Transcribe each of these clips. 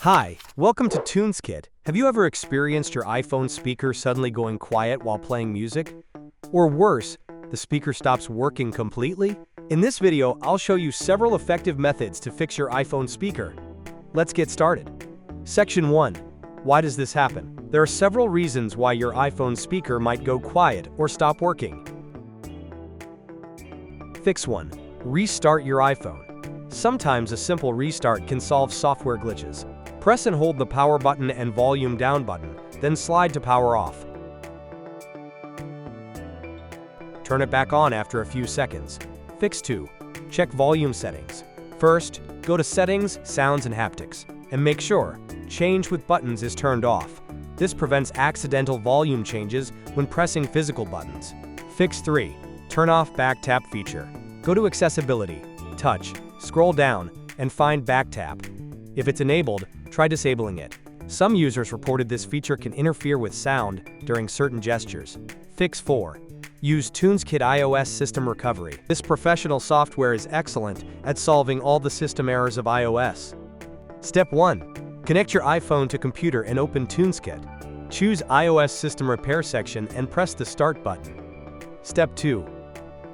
Hi, welcome to TunesKit. Have you ever experienced your iPhone speaker suddenly going quiet while playing music? Or worse, the speaker stops working completely? In this video, I'll show you several effective methods to fix your iPhone speaker. Let's get started. Section 1. Why does this happen? There are several reasons why your iPhone speaker might go quiet or stop working. Fix 1. Restart your iPhone. Sometimes a simple restart can solve software glitches. Press and hold the power button and volume down button, then slide to power off. Turn it back on after a few seconds. Fix 2. Check volume settings. First, go to Settings, Sounds and Haptics, and make sure Change with Buttons is turned off. This prevents accidental volume changes when pressing physical buttons. Fix 3. Turn off Back Tap feature. Go to Accessibility, Touch, scroll down, and find Back Tap. If it's enabled, try disabling it. Some users reported this feature can interfere with sound during certain gestures. Fix 4. Use TunesKit iOS System Recovery. This professional software is excellent at solving all the system errors of iOS. Step 1. Connect your iPhone to computer and open TunesKit. Choose iOS System Repair section and press the Start button. Step 2.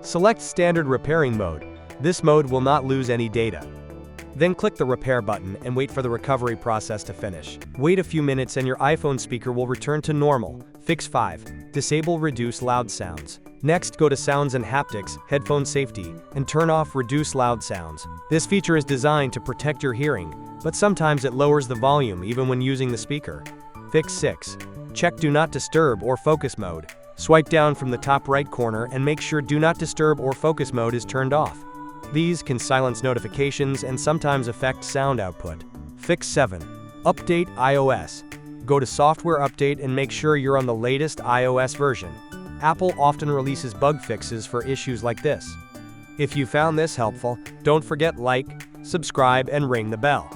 Select Standard Repairing Mode. This mode will not lose any data. Then click the Repair button and wait for the recovery process to finish. Wait a few minutes and your iPhone speaker will return to normal. Fix 5. Disable Reduce Loud Sounds. Next, go to Sounds and Haptics, Headphone Safety, and turn off Reduce Loud Sounds. This feature is designed to protect your hearing, but sometimes it lowers the volume even when using the speaker. Fix 6. Check Do Not Disturb or Focus Mode. Swipe down from the top right corner and make sure Do Not Disturb or Focus Mode is turned off. These can silence notifications and sometimes affect sound output. Fix 7. Update iOS. Go to Software Update and make sure you're on the latest iOS version. Apple often releases bug fixes for issues like this. If you found this helpful, don't forget like, subscribe, and ring the bell.